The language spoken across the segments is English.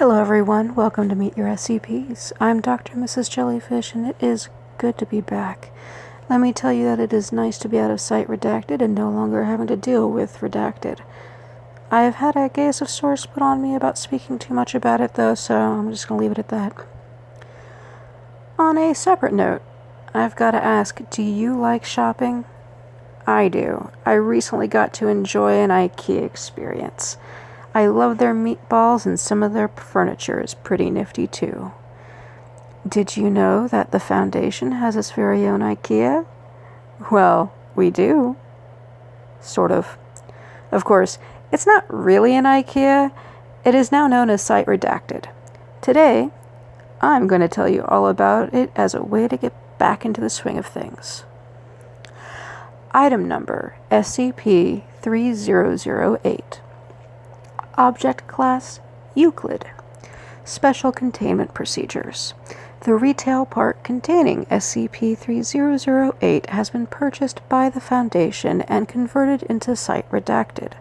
Hello everyone, welcome to Meet Your SCPs. I'm Dr. Mrs. Jellyfish and it is good to be back. Let me tell you that it is nice to be out of sight redacted and no longer having to deal with redacted. I have had a gaze of sorts put on me about speaking too much about it though, so I'm just going to leave it at that. On a separate note, I've got to ask, do you like shopping? I do. I recently got to enjoy an Ikea experience. I love their meatballs and some of their furniture is pretty nifty too. Did you know that the Foundation has its very own Ikea? Well, we do. Sort of. Of course, it's not really an Ikea. It is now known as Site Redacted. Today, I'm going to tell you all about it as a way to get back into the swing of things. Item number SCP-3008. Object Class Euclid. Special Containment Procedures. The retail part containing SCP-3008 has been purchased by the Foundation and converted into Site Redacted.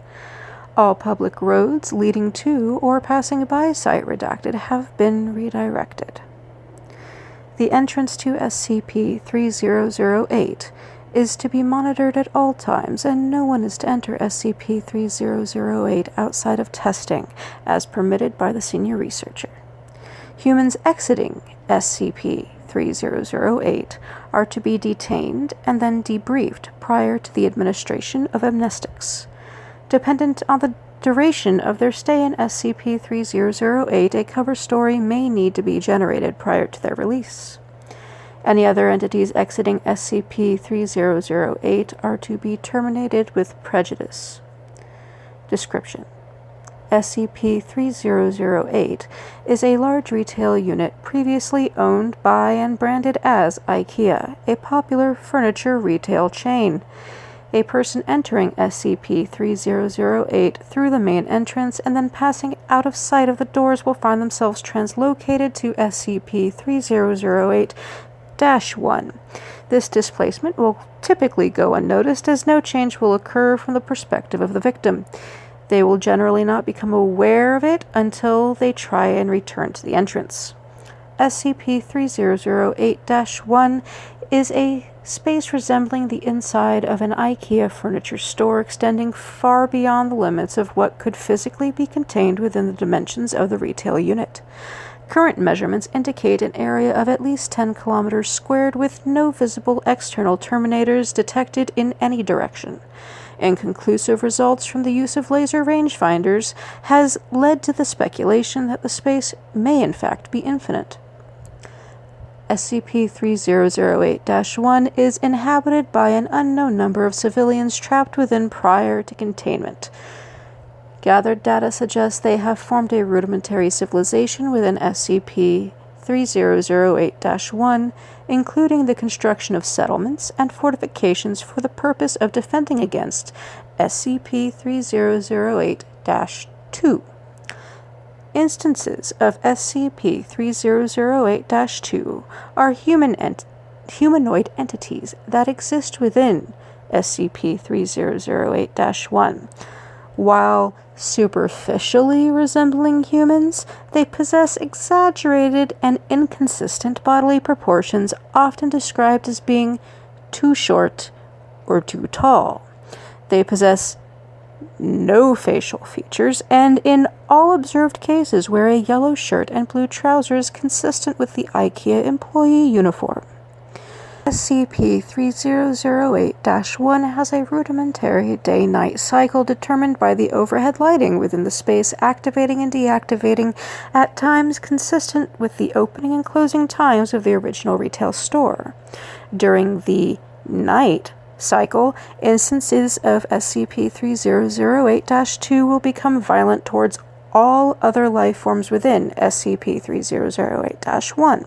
All public roads leading to or passing by Site Redacted have been redirected. The entrance to SCP-3008 is to be monitored at all times, and no one is to enter SCP-3008 outside of testing, as permitted by the senior researcher. Humans exiting SCP-3008 are to be detained and then debriefed prior to the administration of amnestics. Dependent on the duration of their stay in SCP-3008, a cover story may need to be generated prior to their release. Any other entities exiting SCP-3008 are to be terminated with prejudice. Description: SCP-3008 is a large retail unit previously owned by and branded as Ikea, a popular furniture retail chain. A person entering SCP-3008 through the main entrance and then passing out of sight of the doors will find themselves translocated to SCP-3008-1. This displacement will typically go unnoticed as no change will occur from the perspective of the victim. They will generally not become aware of it until they try and return to the entrance. SCP-3008-1 is a space resembling the inside of an Ikea furniture store, extending far beyond the limits of what could physically be contained within the dimensions of the retail unit. Current measurements indicate an area of at least 10 kilometers squared with no visible external terminators detected in any direction. Inconclusive results from the use of laser rangefinders has led to the speculation that the space may in fact be infinite. SCP-3008-1 is inhabited by an unknown number of civilians trapped within prior to containment. Gathered data suggests they have formed a rudimentary civilization within SCP-3008-1, including the construction of settlements and fortifications for the purpose of defending against SCP-3008-2. Instances of SCP-3008-2 are humanoid entities that exist within SCP-3008-1. While superficially resembling humans, they possess exaggerated and inconsistent bodily proportions, often described as being too short or too tall. They possess no facial features, and in all observed cases wear a yellow shirt and blue trousers consistent with the IKEA employee uniform. SCP-3008-1 has a rudimentary day-night cycle determined by the overhead lighting within the space activating and deactivating at times consistent with the opening and closing times of the original retail store. During the night cycle, instances of SCP-3008-2 will become violent towards all other life forms within SCP-3008-1.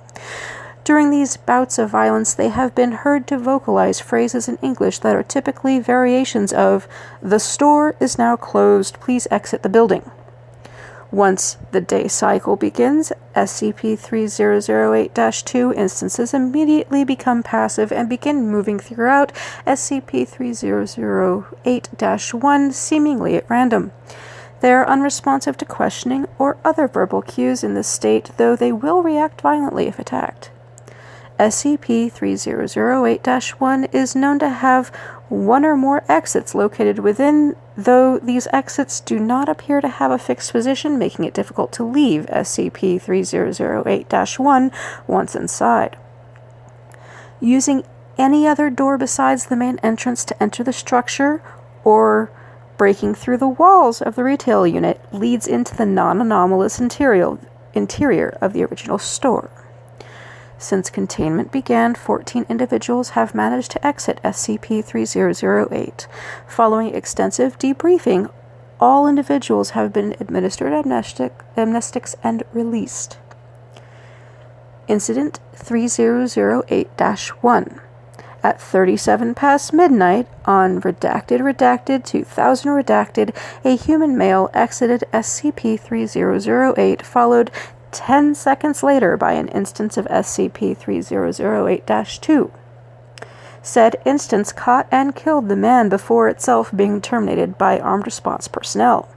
During these bouts of violence, they have been heard to vocalize phrases in English that are typically variations of, "The store is now closed, please exit the building." Once the day cycle begins, SCP-3008-2 instances immediately become passive and begin moving throughout SCP-3008-1 seemingly at random. They are unresponsive to questioning or other verbal cues in this state, though they will react violently if attacked. SCP-3008-1 is known to have one or more exits located within, though these exits do not appear to have a fixed position, making it difficult to leave SCP-3008-1 once inside. Using any other door besides the main entrance to enter the structure, or breaking through the walls of the retail unit, leads into the non-anomalous interior of the original store. Since containment began, 14 individuals have managed to exit SCP-3008. Following extensive debriefing, all individuals have been administered amnestics and released. Incident 3008-1. At 37 past midnight on redacted 2000 redacted, a human male exited SCP-3008, followed 10 seconds later by an instance of SCP-3008-2. Said instance caught and killed the man before itself being terminated by armed response personnel.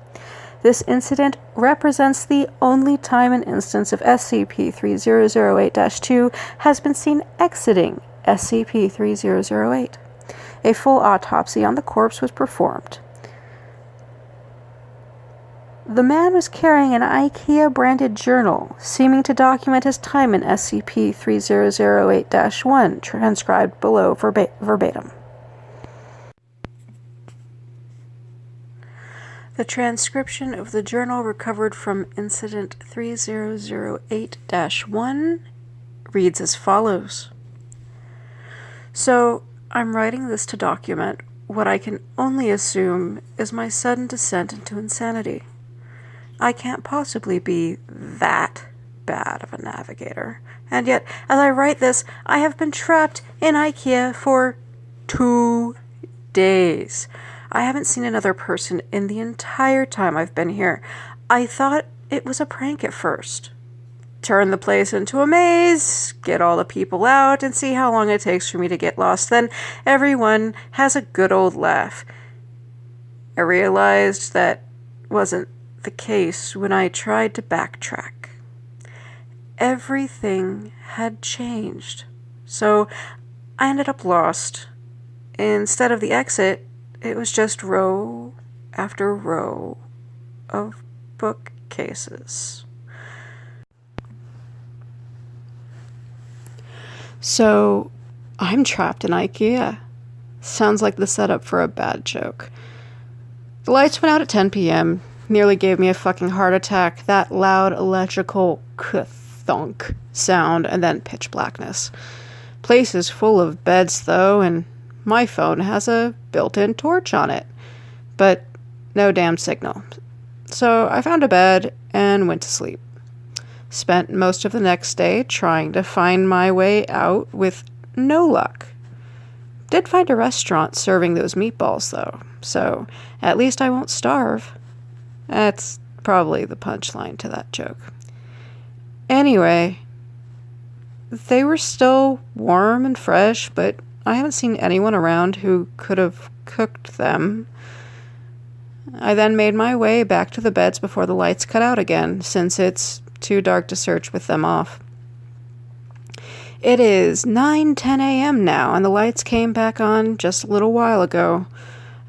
This incident represents the only time an instance of SCP-3008-2 has been seen exiting SCP-3008. A full autopsy on the corpse was performed. The man was carrying an Ikea-branded journal, seeming to document his time in SCP-3008-1, transcribed below verbatim. The transcription of the journal recovered from Incident 3008-1 reads as follows. So, I'm writing this to document what I can only assume is my sudden descent into insanity. I can't possibly be that bad of a navigator, and yet, as I write this, I have been trapped in Ikea for 2 days. I haven't seen another person in the entire time I've been here. I thought it was a prank at first. Turn the place into a maze, get all the people out, and see how long it takes for me to get lost. Then everyone has a good old laugh. I realized that wasn't the case when I tried to backtrack. Everything had changed, so I ended up lost. Instead of the exit, it was just row after row of bookcases. So, I'm trapped in Ikea. Sounds like the setup for a bad joke. The lights went out at 10 p.m., nearly gave me a fucking heart attack. That loud electrical thunk sound, and then pitch blackness. Place is full of beds, though, and my phone has a built-in torch on it. But no damn signal. So I found a bed and went to sleep. Spent most of the next day trying to find my way out with no luck. Did find a restaurant serving those meatballs, though, so at least I won't starve. That's probably the punchline to that joke. Anyway, they were still warm and fresh, but I haven't seen anyone around who could have cooked them. I then made my way back to the beds before the lights cut out again, since it's too dark to search with them off. It is 9:10 a.m. now, and the lights came back on just a little while ago.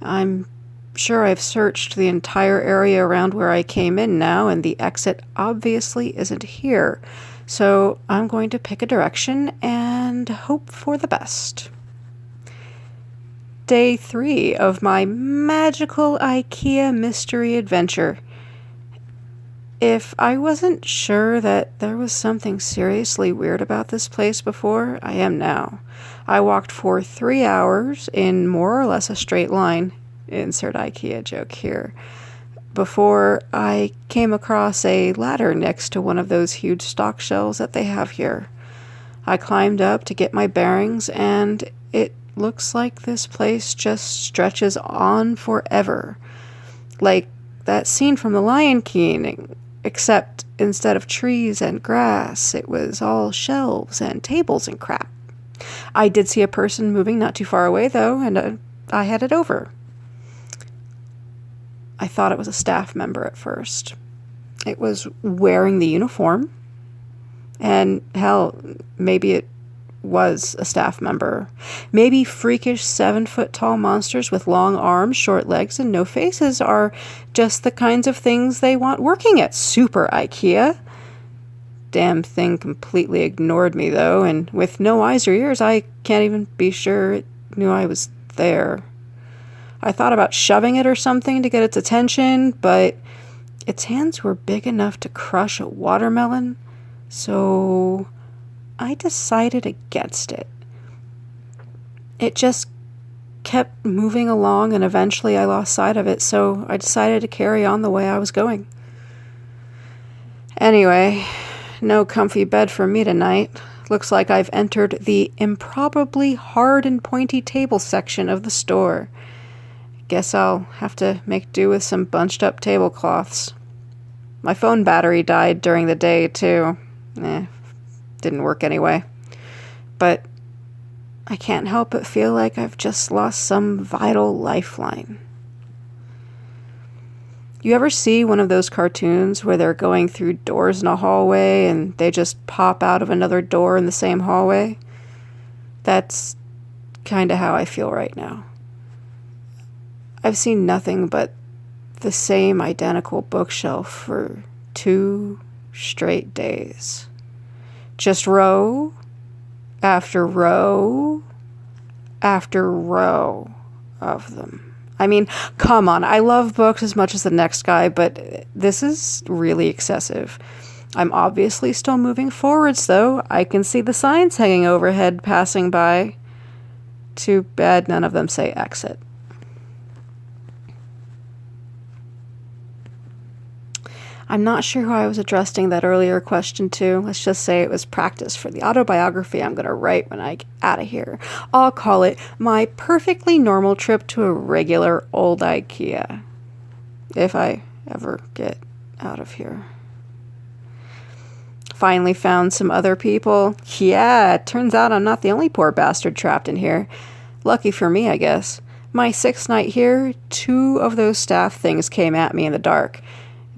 I'm sure I've searched the entire area around where I came in now, and the exit obviously isn't here. So I'm going to pick a direction and hope for the best. Day 3 of my magical Ikea mystery adventure. If I wasn't sure that there was something seriously weird about this place before, I am now. I walked for 3 hours in more or less a straight line, insert Ikea joke here, before I came across a ladder next to one of those huge stock shelves that they have here. I climbed up to get my bearings, and it looks like this place just stretches on forever. Like that scene from The Lion King, except instead of trees and grass, it was all shelves and tables and crap. I did see a person moving not too far away, though, and I headed over. I thought it was a staff member at first. It was wearing the uniform. And hell, maybe it was a staff member. Maybe freakish 7-foot-tall monsters with long arms, short legs, and no faces are just the kinds of things they want working at Super Ikea. Damn thing completely ignored me, though, and with no eyes or ears, I can't even be sure it knew I was there. I thought about shoving it or something to get its attention, but its hands were big enough to crush a watermelon, so I decided against it. It just kept moving along, and eventually I lost sight of it, so I decided to carry on the way I was going. Anyway, no comfy bed for me tonight. Looks like I've entered the improbably hard and pointy table section of the store. Guess I'll have to make do with some bunched up tablecloths. My phone battery died during the day, too. Didn't work anyway. But I can't help but feel like I've just lost some vital lifeline. You ever see one of those cartoons where they're going through doors in a hallway and they just pop out of another door in the same hallway? That's kind of how I feel right now. I've seen nothing but the same identical bookshelf for 2 straight days. Just row after row after row of them. I mean, come on, I love books as much as the next guy, but this is really excessive. I'm obviously still moving forwards, though. I can see the signs hanging overhead passing by. Too bad none of them say exit. I'm not sure who I was addressing that earlier question to. Let's just say it was practice for the autobiography I'm going to write when I get out of here. I'll call it my perfectly normal trip to a regular old Ikea. If I ever get out of here. Finally found some other people. Yeah, it turns out I'm not the only poor bastard trapped in here. Lucky for me, I guess. My 6th night here, 2 of those staff things came at me in the dark.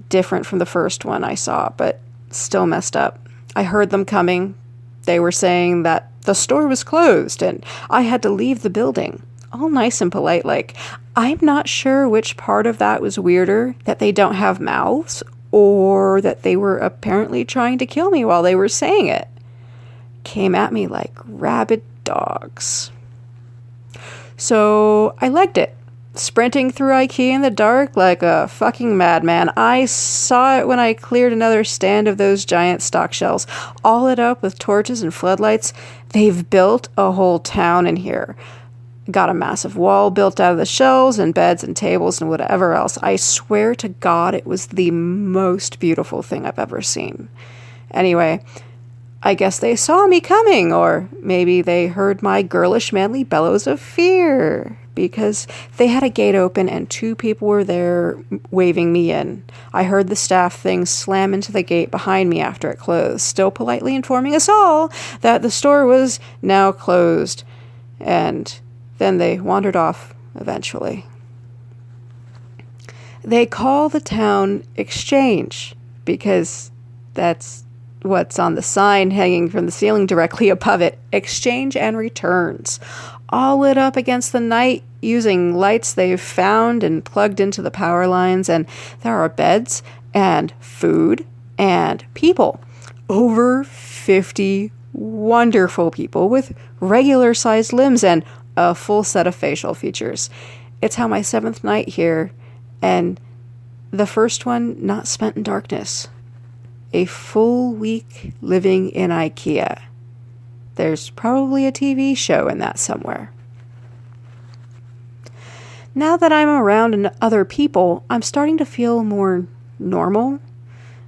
Different from the first one I saw, but still messed up. I heard them coming. They were saying that the store was closed and I had to leave the building. All nice and polite, like. I'm not sure which part of that was weirder, that they don't have mouths, or that they were apparently trying to kill me while they were saying it. Came at me like rabid dogs. So I legged it. Sprinting through Ikea in the dark like a fucking madman. I saw it when I cleared another stand of those giant stock shelves, all lit up with torches and floodlights. They've built a whole town in here. Got a massive wall built out of the shelves and beds and tables and whatever else. I swear to God, it was the most beautiful thing I've ever seen. Anyway, I guess they saw me coming, or maybe they heard my girlish manly bellows of fear, because they had a gate open and 2 people were there waving me in. I heard the staff thing slam into the gate behind me after it closed, still politely informing us all that the store was now closed, and then they wandered off eventually. They call the town Exchange because that's what's on the sign hanging from the ceiling directly above it. Exchange and returns. All lit up against the night using lights they've found and plugged into the power lines. And there are beds and food and people. Over 50 wonderful people with regular-sized limbs and a full set of facial features. It's how my 7th night here, and the first one not spent in darkness. A full week living in Ikea. There's probably a TV show in that somewhere. Now that I'm around other people, I'm starting to feel more normal.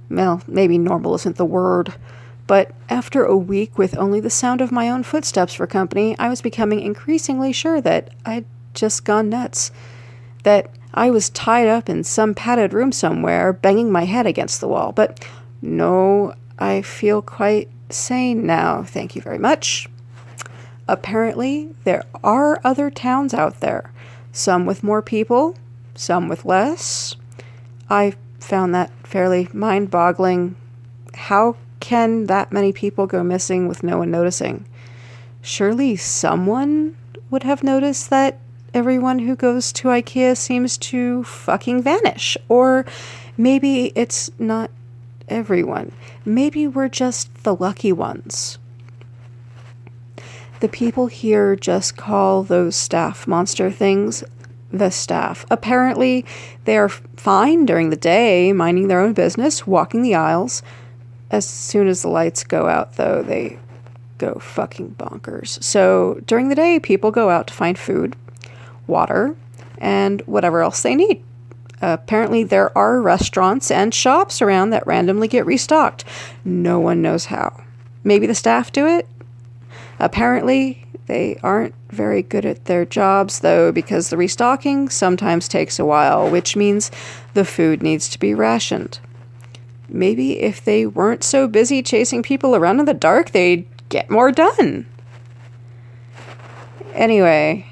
Well, maybe normal isn't the word, but after a week with only the sound of my own footsteps for company, I was becoming increasingly sure that I'd just gone nuts. That I was tied up in some padded room somewhere, banging my head against the wall. But no, I feel quite sane now, thank you very much. Apparently, there are other towns out there. Some with more people, some with less. I found that fairly mind-boggling. How can that many people go missing with no one noticing? Surely someone would have noticed that everyone who goes to Ikea seems to fucking vanish. Or maybe it's not everyone. Maybe we're just the lucky ones. The people here just call those staff monster things the staff. Apparently, they are fine during the day, minding their own business, walking the aisles. As soon as the lights go out, though, they go fucking bonkers. So during the day, people go out to find food, water, and whatever else they need. Apparently, there are restaurants and shops around that randomly get restocked. No one knows how. Maybe the staff do it? Apparently, they aren't very good at their jobs, though, because the restocking sometimes takes a while, which means the food needs to be rationed. Maybe if they weren't so busy chasing people around in the dark, they'd get more done. Anyway,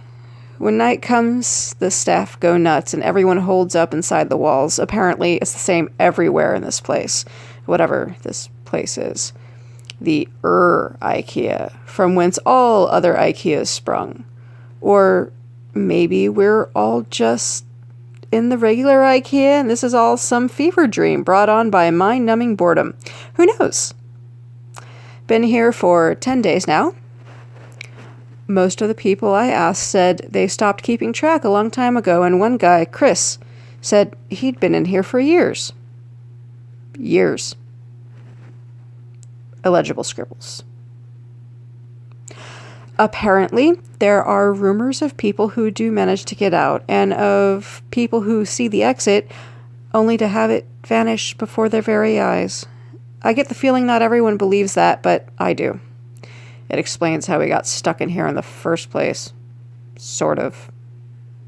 when night comes, the staff go nuts and everyone holds up inside the walls. Apparently, it's the same everywhere in this place, whatever this place is. The Ikea, from whence all other Ikeas sprung. Or maybe we're all just in the regular Ikea and this is all some fever dream brought on by mind-numbing boredom. Who knows? Been here for 10 days now. Most of the people I asked said they stopped keeping track a long time ago, and one guy, Chris, said he'd been in here for years. Years. Illegible scribbles. Apparently, there are rumors of people who do manage to get out, and of people who see the exit only to have it vanish before their very eyes. I get the feeling not everyone believes that, but I do. It explains how we got stuck in here in the first place. Sort of.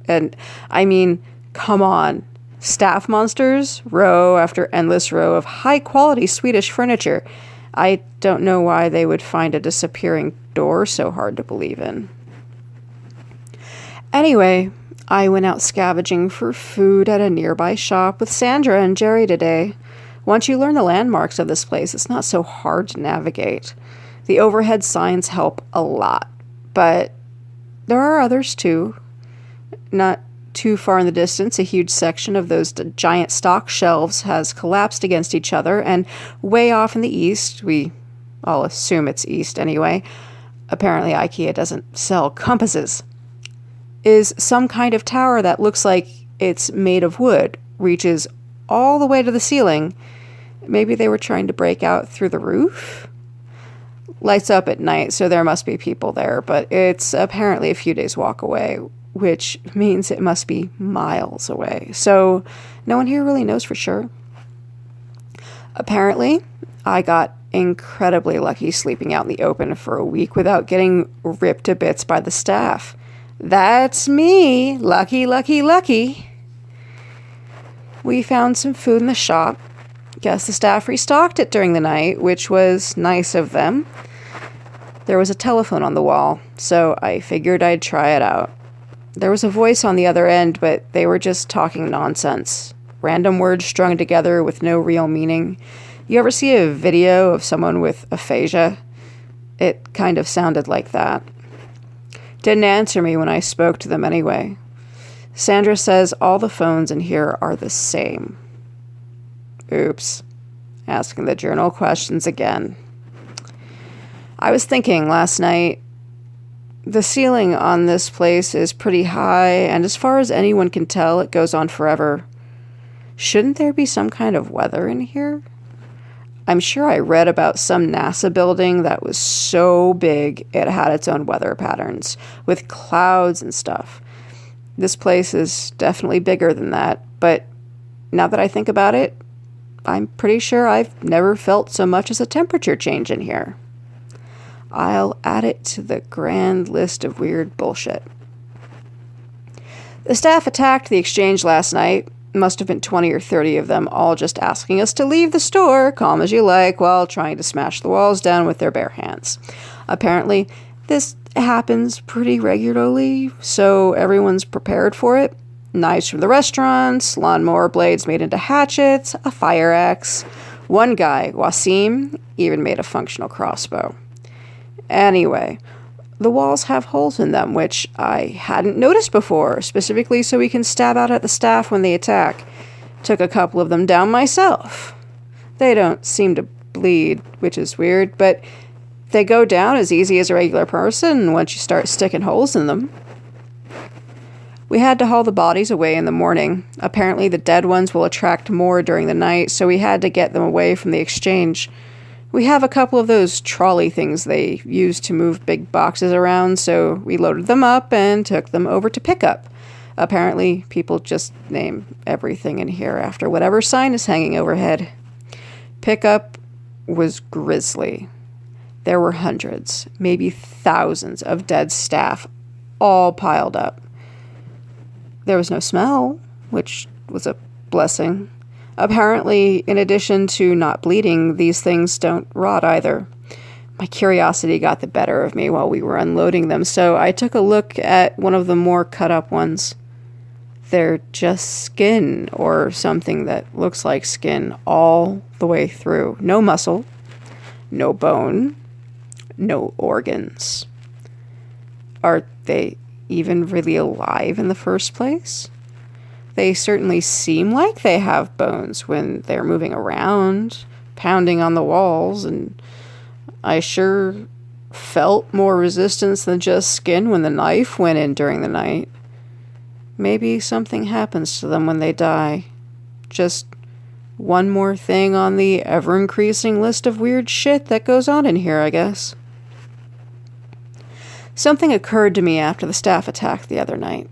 And, I mean, come on. Staff monsters, row after endless row of high-quality Swedish furniture. I don't know why they would find a disappearing door so hard to believe in. Anyway, I went out scavenging for food at a nearby shop with Sandra and Jerry today. Once you learn the landmarks of this place, it's not so hard to navigate. The overhead signs help a lot, but there are others too. Not too far in the distance, a huge section of those giant stock shelves has collapsed against each other, and way off in the east, we all assume it's east anyway, apparently Ikea doesn't sell compasses, is some kind of tower that looks like it's made of wood, reaches all the way to the ceiling. Maybe they were trying to break out through the roof? Lights up at night, so there must be people there, but it's apparently a few days' walk away, which means it must be miles away. So no one here really knows for sure. Apparently, I got incredibly lucky sleeping out in the open for a week without getting ripped to bits by the staff. That's me. Lucky, lucky, lucky. We found some food in the shop. Guess the staff restocked it during the night, which was nice of them. There was a telephone on the wall, so I figured I'd try it out. There was a voice on the other end, but they were just talking nonsense. Random words strung together with no real meaning. You ever see a video of someone with aphasia? It kind of sounded like that. Didn't answer me when I spoke to them anyway. Sandra says all the phones in here are the same. Oops. Asking the journal questions again. I was thinking last night, the ceiling on this place is pretty high, and as far as anyone can tell, it goes on forever. Shouldn't there be some kind of weather in here? I'm sure I read about some NASA building that was so big it had its own weather patterns, with clouds and stuff. This place is definitely bigger than that, but now that I think about it, I'm pretty sure I've never felt so much as a temperature change in here. I'll add it to the grand list of weird bullshit. The staff attacked the exchange last night. Must have been 20 or 30 of them, all just asking us to leave the store, calm as you like, while trying to smash the walls down with their bare hands. Apparently, this happens pretty regularly, so everyone's prepared for it. Knives from the restaurants, lawnmower blades made into hatchets, a fire axe. One guy, Wasim, even made a functional crossbow. Anyway, the walls have holes in them, which I hadn't noticed before, specifically so we can stab out at the staff when they attack. Took a couple of them down myself. They don't seem to bleed, which is weird, but they go down as easy as a regular person once you start sticking holes in them. We had to haul the bodies away in the morning. Apparently the dead ones will attract more during the night, so we had to get them away from the exchange. We have a couple of those trolley things they use to move big boxes around, so we loaded them up and took them over to pickup. Apparently, people just name everything in here after whatever sign is hanging overhead. Pickup was grisly. There were hundreds, maybe thousands of dead staff, all piled up. There was no smell, which was a blessing. Apparently, in addition to not bleeding, these things don't rot either. My curiosity got the better of me while we were unloading them, so I took a look at one of the more cut-up ones. They're just skin, or something that looks like skin, all the way through. No muscle, no bone, no organs. Are they even really alive in the first place? They certainly seem like they have bones when they're moving around, pounding on the walls, and I sure felt more resistance than just skin when the knife went in during the night. Maybe something happens to them when they die. Just one more thing on the ever-increasing list of weird shit that goes on in here, I guess. Something occurred to me after the staff attack the other night.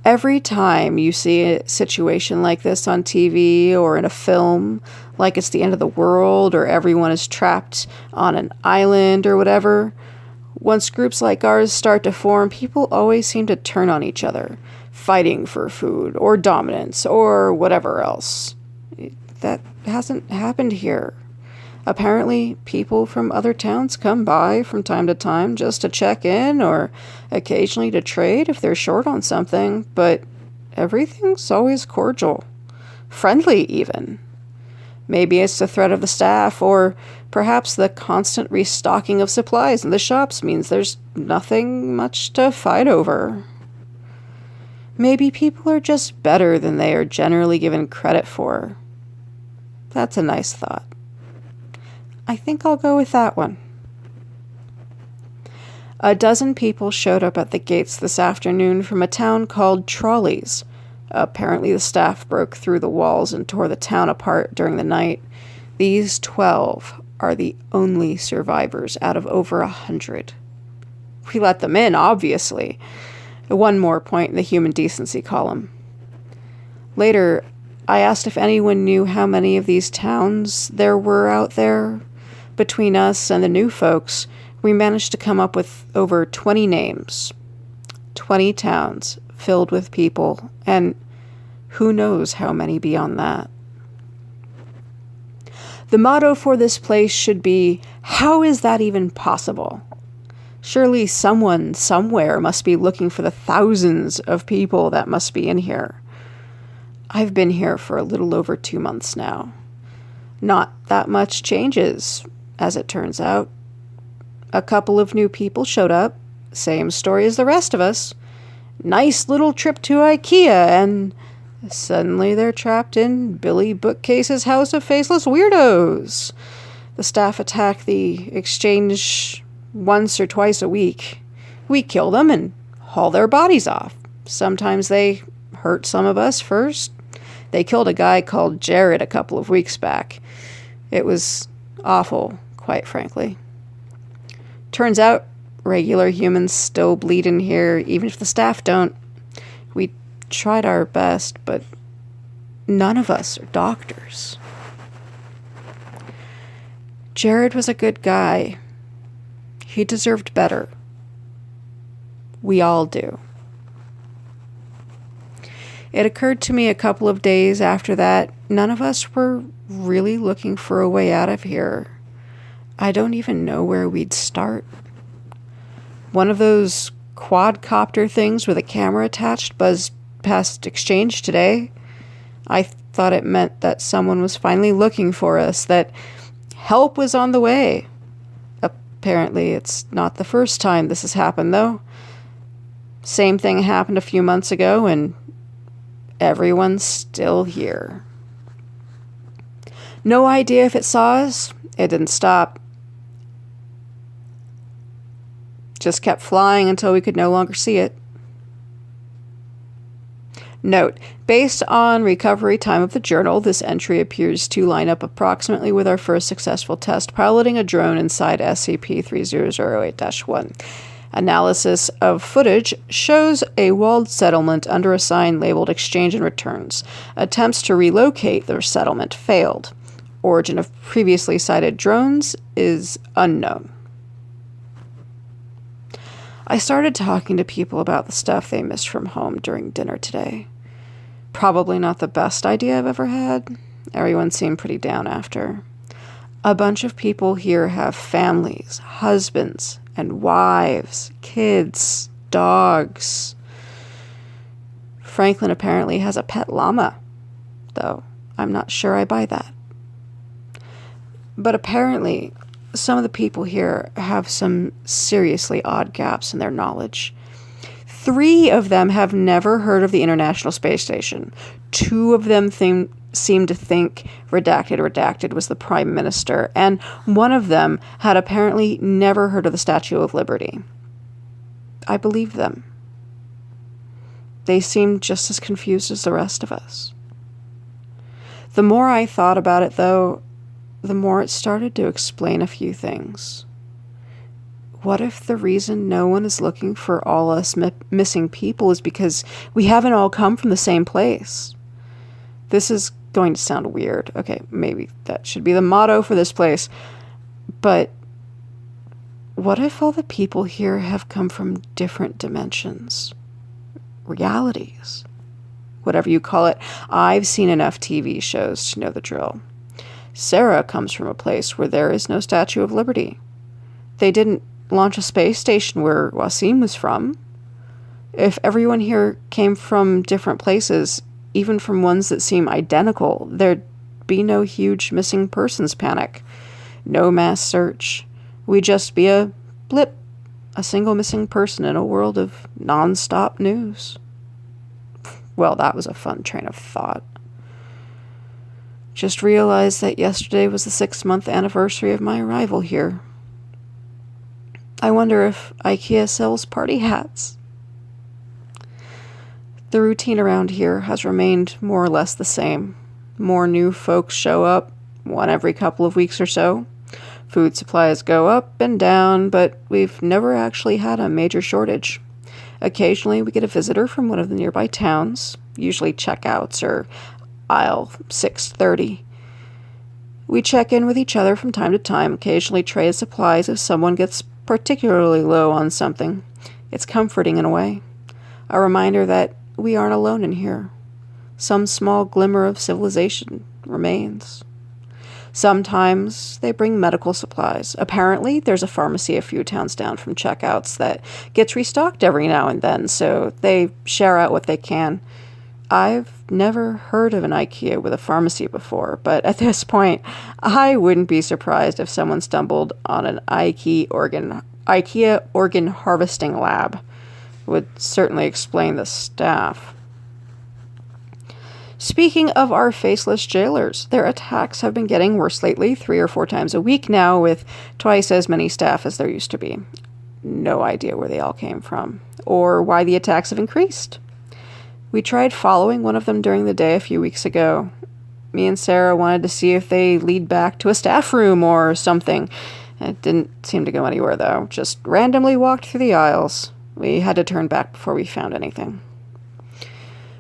Every time you see a situation like this on TV or in a film, like it's the end of the world or everyone is trapped on an island or whatever, once groups like ours start to form, people always seem to turn on each other, fighting for food or dominance or whatever else. That hasn't happened here. Apparently, people from other towns come by from time to time just to check in or occasionally to trade if they're short on something, but everything's always cordial. Friendly, even. Maybe it's the threat of the staff, or perhaps the constant restocking of supplies in the shops means there's nothing much to fight over. Maybe people are just better than they are generally given credit for. That's a nice thought. I think I'll go with that one. A dozen people showed up at the gates this afternoon from a town called Trolleys. Apparently the staff broke through the walls and tore the town apart during the night. These 12 are the only survivors out of over 100. We let them in, obviously. One more point in the human decency column. Later, I asked if anyone knew how many of these towns there were out there. Between us and the new folks, we managed to come up with over 20 names. 20 towns filled with people, and who knows how many beyond that. The motto for this place should be, how is that even possible? Surely someone somewhere must be looking for the thousands of people that must be in here. I've been here for a little over 2 months now. Not that much changes, as it turns out. A couple of new people showed up, same story as the rest of us. Nice little trip to Ikea, and suddenly they're trapped in Billy Bookcase's house of faceless weirdos. The staff attack the exchange once or twice a week. We kill them and haul their bodies off. Sometimes they hurt some of us first. They killed a guy called Jared a couple of weeks back. It was awful, quite frankly. Turns out regular humans still bleed in here, even if the staff don't. We tried our best, but none of us are doctors. Jared was a good guy. He deserved better. We all do. It occurred to me a couple of days after that, none of us were really looking for a way out of here. I don't even know where we'd start. One of those quadcopter things with a camera attached buzzed past exchange today. I thought it meant that someone was finally looking for us, that help was on the way. Apparently, it's not the first time this has happened, though. Same thing happened a few months ago, and everyone's still here. No idea if it saw us. It didn't stop. Just kept flying until we could no longer see it. Note, based on recovery time of the journal, this entry appears to line up approximately with our first successful test piloting a drone inside SCP-3008-1. Analysis of footage shows a walled settlement under a sign labeled Exchange and Returns. Attempts to relocate the settlement failed. Origin of previously sighted drones is unknown. I started talking to people about the stuff they missed from home during dinner today. Probably not the best idea I've ever had. Everyone seemed pretty down after. A bunch of people here have families, husbands, and wives, kids, dogs. Franklin apparently has a pet llama, though I'm not sure I buy that. But apparently, some of the people here have some seriously odd gaps in their knowledge. 3 of them have never heard of the International Space Station. 2 of them seem to think Redacted was the Prime Minister, and 1 of them had apparently never heard of the Statue of Liberty. I believe them. They seemed just as confused as the rest of us. The more I thought about it, though, the more it started to explain a few things. What if the reason no one is looking for all us missing people is because we haven't all come from the same place? This is going to sound weird. Okay, maybe that should be the motto for this place. But what if all the people here have come from different dimensions? Realities? Whatever you call it. I've seen enough TV shows to know the drill. Sarah comes from a place where there is no Statue of Liberty. They didn't launch a space station where Wasim was from. If everyone here came from different places, even from ones that seem identical, there'd be no huge missing persons panic. No mass search. We'd just be a blip, a single missing person in a world of non-stop news. Well, that was a fun train of thought. Just realized that yesterday was the 6-month anniversary of my arrival here. I wonder if Ikea sells party hats. The routine around here has remained more or less the same. More new folks show up, 1 every couple of weeks or so. Food supplies go up and down, but we've never actually had a major shortage. Occasionally we get a visitor from one of the nearby towns, usually checkouts or aisle 630. We check in with each other from time to time, occasionally trade supplies if someone gets particularly low on something. It's comforting in a way. A reminder that we aren't alone in here. Some small glimmer of civilization remains. Sometimes they bring medical supplies. Apparently, there's a pharmacy a few towns down from checkouts that gets restocked every now and then, so they share out what they can. I've never heard of an Ikea with a pharmacy before, but at this point, I wouldn't be surprised if someone stumbled on an IKEA organ harvesting lab. Would certainly explain the staff. Speaking of our faceless jailers, their attacks have been getting worse lately, 3 or 4 times a week now, with twice as many staff as there used to be. No idea where they all came from, or why the attacks have increased. We tried following one of them during the day a few weeks ago. Me and Sarah wanted to see if they lead back to a staff room or something. It didn't seem to go anywhere, though. Just randomly walked through the aisles. We had to turn back before we found anything.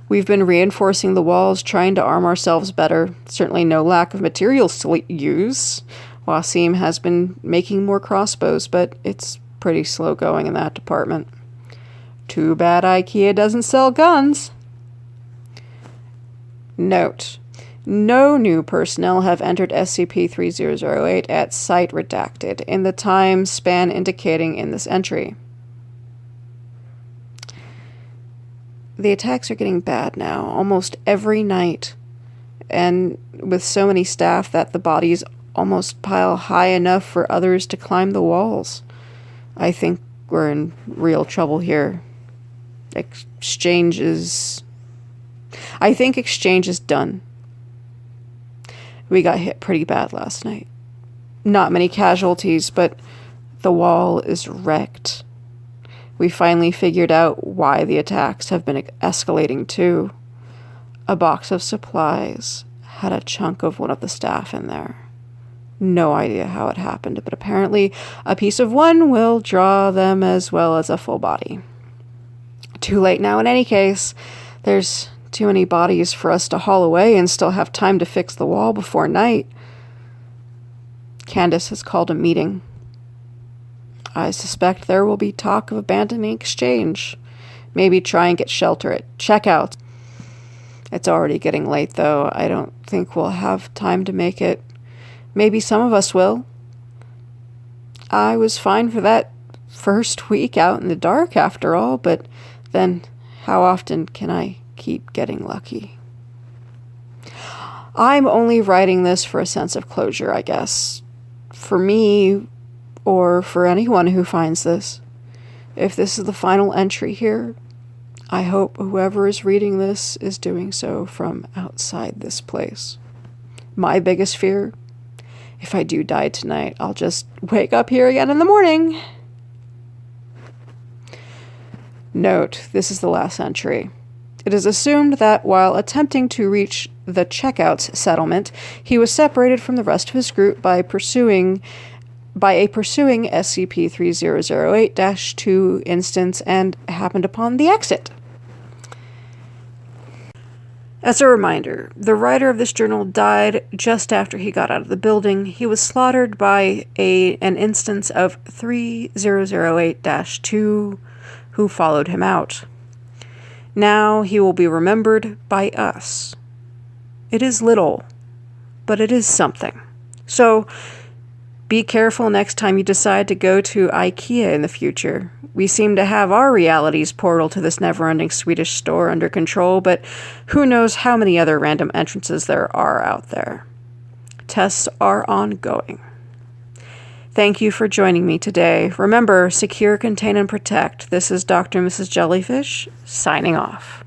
We've been reinforcing the walls, trying to arm ourselves better. Certainly no lack of materials to use. Wasim has been making more crossbows, but it's pretty slow going in that department. Too bad Ikea doesn't sell guns. Note: no new personnel have entered SCP-3008 at Site Redacted in the time span indicating in this entry. the attacks are getting bad now, almost every night. And with so many staff that the bodies almost pile high enough for others to climb the walls. I think we're in real trouble here. Exchange is done. We got hit pretty bad last night. Not many casualties, but the wall is wrecked. We finally figured out why the attacks have been escalating too. A box of supplies had a chunk of one of the staff in there. No idea how it happened, but apparently a piece of one will draw them as well as a full body. Too late now in any case. There's too many bodies for us to haul away and still have time to fix the wall before night. Candace has called a meeting. I suspect there will be talk of abandoning exchange. Maybe try and get shelter at checkout. It's already getting late, though. I don't think we'll have time to make it. Maybe some of us will. I was fine for that first week out in the dark, after all, but then how often can I keep getting lucky? I'm only writing this for a sense of closure, I guess. For me, or for anyone who finds this. If this is the final entry here, I hope whoever is reading this is doing so from outside this place. My biggest fear, if I do die tonight, I'll just wake up here again in the morning. Note, this is the last entry. It is assumed that while attempting to reach the checkouts settlement, he was separated from the rest of his group by a pursuing SCP-3008-2 instance and happened upon the exit. As a reminder, the writer of this journal died just after he got out of the building. He was slaughtered by an instance of 3008-2 who followed him out. Now he will be remembered by us. It is little, but it is something. So be careful next time you decide to go to Ikea in the future. We seem to have our reality's portal to this never-ending Swedish store under control, but who knows how many other random entrances there are out there. Tests are ongoing. Thank you for joining me today. Remember, secure, contain, and protect. This is Dr. and Mrs. Jellyfish, signing off.